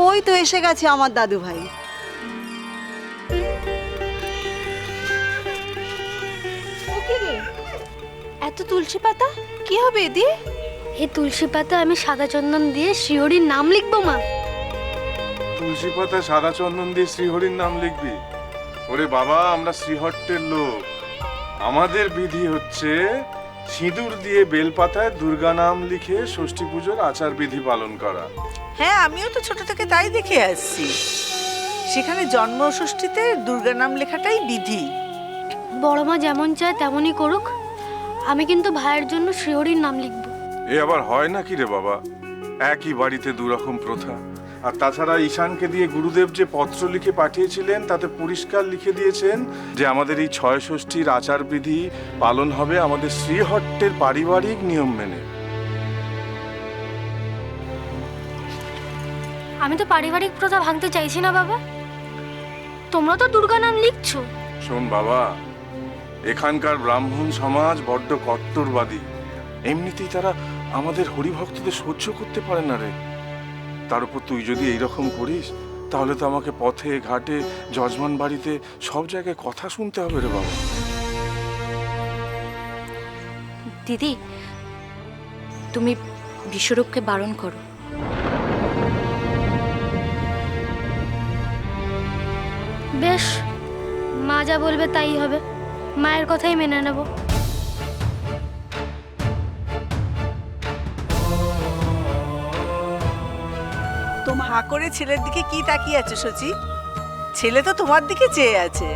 ওই তো এসে গেছে আমার দাদু ভাই। এত তুলসী পাতা কি হবে দিয়ে? এই তুলসী পাতা আমি সাদা চন্দন দিয়ে শ্রীহরির নাম লিখবো মা। তুলসী পাতা সাদা চন্দন দিয়ে শ্রীহরির নাম লিখবি? ওরে বাবা, আমরা শ্রীহট্টের লোক। আমাদের বিধি হচ্ছে সিঁদুর দিয়ে বেলপাতায় দুর্গা নাম লিখে ষষ্ঠী পুজোর আচার বিধি পালন করা। হ্যাঁ, আমিও তো ছোট থেকে তাই দেখে আসছি। সেখানে জন্মষষ্ঠীতে দুর্গা নাম লেখাটাই বিধি। বড় মা যেমন চায় তেমনই করুক, আমি কিন্তু ভাইয়ের জন্য শ্রীহরির নাম লিখবো। এ আবার হয় নাকি রে বাবা? একই বাড়িতে দুরকম প্রথা। আর তাছাড়া ঈশানকে দিয়ে গুরুদেব যে পত্র লিখে পাঠিয়েছিলেন তাতে পরিষ্কার লিখে দিয়েছেন যে আমাদের এই ছয় ষষ্ঠীর আচার বিধি পালন হবে আমাদের শ্রীহট্টের পারিবারিক নিয়ম মেনে। আমি তো পারিবারিক প্রথা ভাঙতে চাইছি না বাবা, তোমরা তো দুর্গা নাম লিখছো। শোন বাবা, এখানকার ব্রাহ্মণ সমাজ বড্ড কট্টরবাদী। এমনিতেই তারা আমাদের হরিভক্তদের সহ্য করতে পারে না রে। তার উপর তুই যদি এইরকম করিস তাহলে তো আমাকে পথে ঘাটে যজমান বাড়িতে সব জায়গায় কথা শুনতে হবে রে বাবা। দিদি, তুমি বিশ্বরূপকে বারণ করো। বেশ, মা যা বলবে তাই হবে, মায়ের কথাই মেনে নেব। তোমার হা করে ছেলের দিকে কি তাকিয়ে আছে সচি? ছেলে তো তোমার দিকে চেয়ে আছে।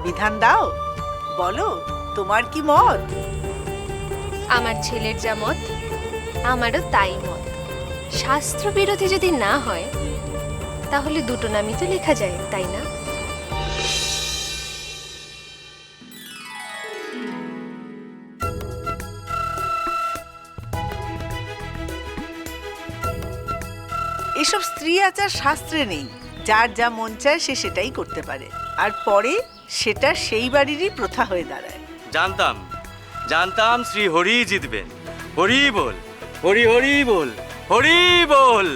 বিধান দাও, বলো তোমার কি মত? আমার ছেলের যা মত আমারও তাই মত। শাস্ত্র বিরোধী যদি না হয় তাহলে দুটো নামই তো লেখা যায়, তাই না? এসব স্ত্রী আচার শাস্ত্রে নেই। যার যা মন চায় সে সেটাই করতে পারে, আর পরে সেটা সেই বাড়িরই প্রথা হয়ে দাঁড়ায়। জানতাম জানতাম শ্রী হরি জিতবেন। হরি বল, হরি হরি বল, হরি বল।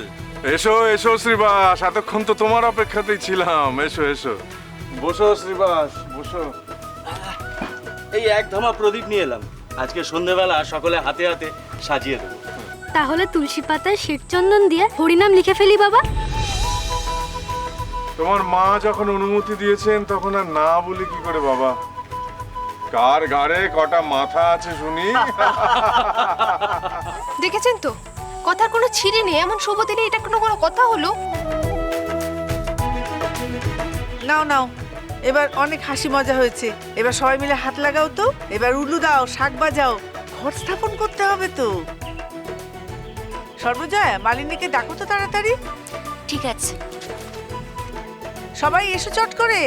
এসো এসো শ্রীবাস, এতক্ষণ তো তোমার অপেক্ষাতেই ছিলাম। এসো এসো, বসো শ্রীবাস, বসো। এই এক ধামা প্রদীপ নিয়ে এলাম, আজকে সন্ধ্যেবেলা সকলে হাতে হাতে সাজিয়ে দেবো। তাহলে তুলসী পাতায় শ্বেতচন্দন দিয়ে হরিনাম লিখে ফেলি বাবা। তোমার মা যখন অনুমতি দিয়েছেন তখন আর না বলি কি করে বাবা? কার ঘাড়ে কটা মাথা আছে শুনি? দেখেছেন তো, কথার কোনো ছিঁড়ে নেই। এমন শুভ দিনে এটা কোনো কোনো কথা হলো? নাও নাও, এবার অনেক হাসি মজা হয়েছে। এবার সবাই মিলে হাত লাগাও তো। এবার উলু দাও, শাক বাজাও, ঘর স্থাপন করতে হবে তো। সর্বজয়া, মালিনীকে ডাকো তো তাড়াতাড়ি। ঠিক আছে। সবাই এসো চট করে।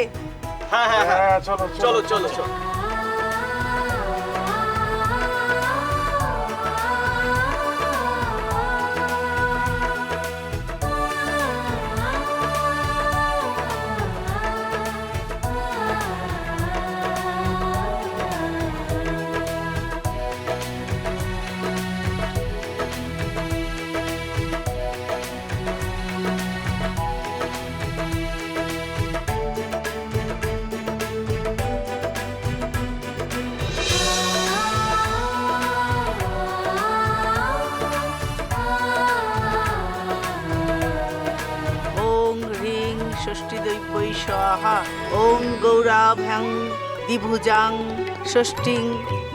হ্যাঁ হ্যাঁ হ্যাঁ, হ্যাঁ, চলো চলো চলো চলো। ষষ্ঠীদৈবৈ স্বাহা। ওং গৌরাভ্যাং দ্বিভুজাং ষষ্ঠীং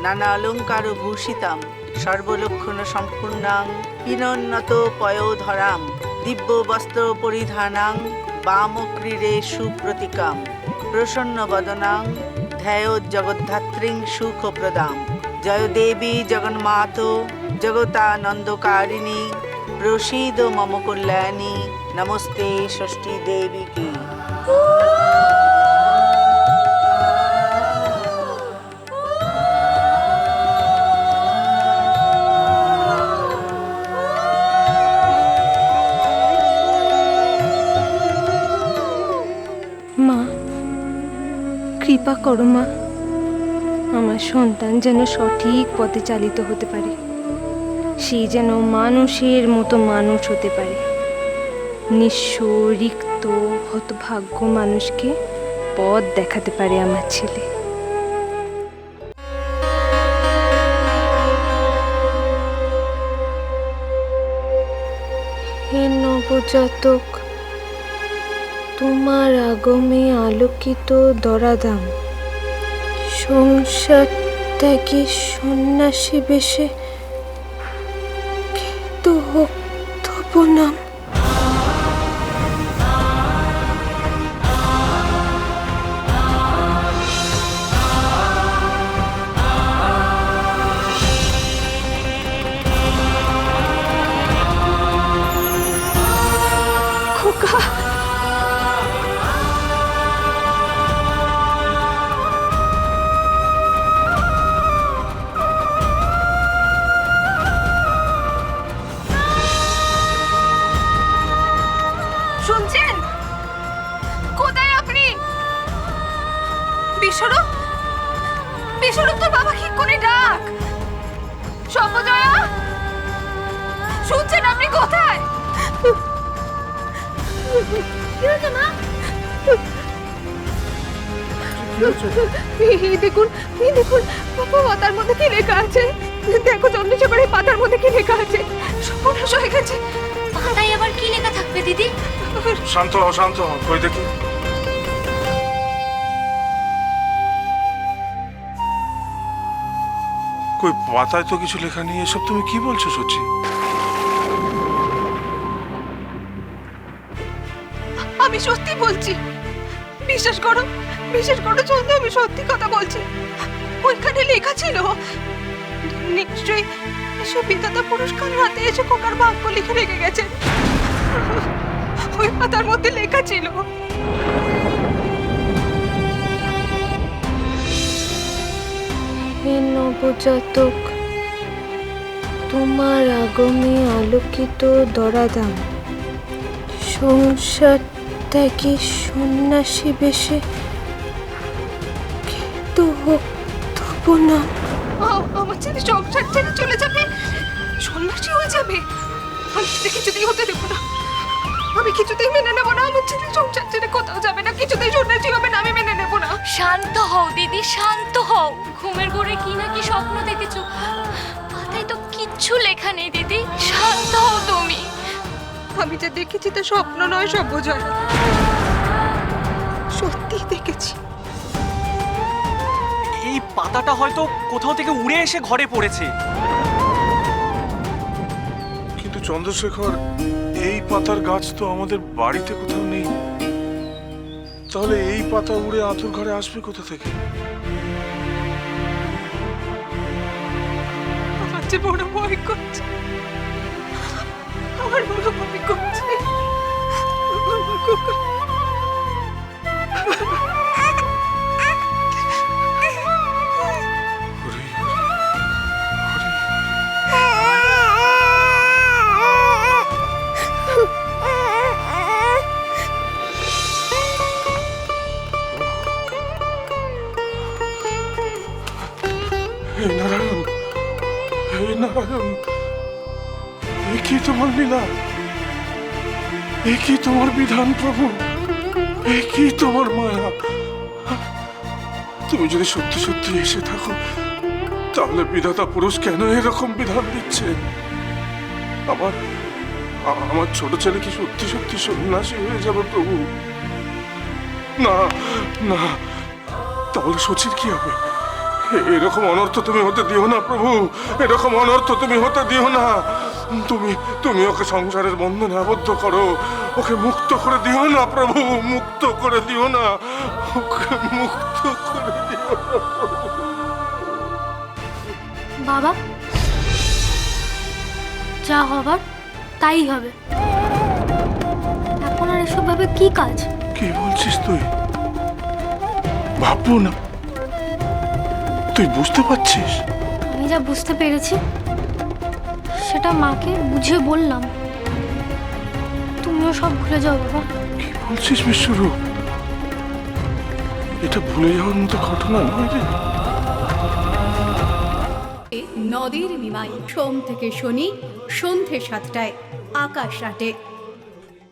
নানালঙ্কার ভূষিতাম সর্বলক্ষণ সম্পূর্ণাং পিনোন্নত পয়োধরাম দিব্য বস্ত্র পরিধানাং বামক্রীড়ে সুপ্রতিকাম প্রসন্ন বদনাং ধ্যায়োৎ জগদ্ধাত্রীং সুখপ্রদাম। জয় দেবী জগন্মাত জগতানন্দকারিণী প্রসীদ মম কল্যাণী। নমস্তে ষষ্ঠী দেবী কি। মা, কৃপা করো মা, আমার সন্তান যেন সঠিক পথে চালিত হতে পারে, সে যেন মানুষের মতো মানুষ হতে পারে। নিঃস্ব রিক্ত হতভাগ্য মানুষকে পথ দেখাতে পারে আমার ছেলে। হে নবজাতক, তোমার আগমে আলোকিত দরাদাম, সংসার ত্যাগী সন্ন্যাসী বেশে খ্যাত হোক তব নাম। খোকা, শুনছেন? কোথায় আপনি? বিশ্বরূপ, বিশ্বরূপ, তোর বাবা কি করে ডাক? সর্বজয়া, শুনছেন? আপনি কোথায়? এই দেখুন, বাবা, পাতার মধ্যে কি লেখা আছে? দেখো চন্দ্রশেখরের পাতার মধ্যে কি লেখা আছে? সর্বনাশ হয়ে গেছে। পাতায় আবার কি লেখা থাকবে দিদি? শান্ত হও, শান্ত হও, কই দেখি। কই পাতায় তো কিছু লেখা নেই। এসব তুমি কি বলছো সচি? আমি সত্যি বলছি, বিশ্বাস করো, বিশ্বাস করো চন্দ্র, আমি সত্যি কথা বলছি। ওইখানে লেখা ছিল, নিশ্চয়ই নিশ্চয়ই বিধাতা পুরস্কার হাতে এসে খোকার ভাগ্য লিখে রেখে গেছে। ওই পাতার মধ্যে লেখা ছিল, হে নবজাতক, তোমার আগমে আলোকিত দরাদাম, সংসার ত্যাগী সন্ন্যাসী বেশে খ্যাত হোক তব নাম। আমার ছেলে সংসার ছেড়ে চলে যাবে, সন্ন্যাসী হয়ে যাবে। আমি সেটা কিছুতেই হতে দেবো না, আমি কিছুতেই মেনে নেবো না। আমার ছেলে সংসার ছেড়ে কোথাও যাবে না, কিছুতেই সন্ন্যাসী হবে না, আমি মেনে নেবো না। শান্ত হও দিদি, শান্ত হও। ঘুমের ঘোরে কি না কি স্বপ্ন দেখেছো? পাতায় তো কিচ্ছু লেখা নেই দিদি, শান্ত হও তুমি। আমি যা দেখেছি তা স্বপ্ন নয় সর্বজয়া, সত্যি দেখেছি। এই পাতাটা হয়তো কোথাও থেকে উড়ে এসে ঘরে পড়েছে। কিন্তু চন্দ্রশেখর, এই পাতার গাছ তো আমাদের বাড়িতে কোথাও নেই। তাহলে এই পাতা উড়ে আতুর ঘরে আসবে কোথা থেকে? আমার যে বড় ভয় করছে, আমার বড় ভয় করছে। হরি, হরি, হে নারায়ণ, হে নারায়ণ, এ কি তোমার লীলা? এ কি তোমার বিধান প্রভু? এ কি তোমার মায়া? তুমি যদি সত্যি সত্যি এসে থাকো, তাহলে বিধাতা পুরুষ কেন এরকম বিধান দিচ্ছে? আমার ছোট ছেলে কি সত্যি সত্যি সন্ন্যাসী হয়ে যাবে প্রভু? না না, তাহলে সচির কি হবে? এরকম অনর্থ তুমি হতে দিও না প্রভু, এরকম অনর্থ তুমি হতে দিও না। তুমি ওকে সংসারের বন্ধনে আবদ্ধ করো, ওকে মুক্ত করে দিও না প্রভু, মুক্ত করে দিও না, ওকে মুক্ত করে দিও না প্রভু। বাবা, যা হবার তাই হবে। এখন আর এসব ভাবে কি কাজ? কি বলছিস তুই? ভাববো না? তুই বুঝতে পারছিস? আমি যা বুঝতে পেরেছি সেটা মাকে বুঝিয়ে বললাম। তুমিও সব ভুলে যাও বাবা। কি বলছিস বিশ্বরূপ? এটা ভুলে যাওয়ার মতো ঘটনা নয় রে। নদীর নিমাই, সোম থেকে শনি সন্ধে 7টায়, আকাশ 8-এ।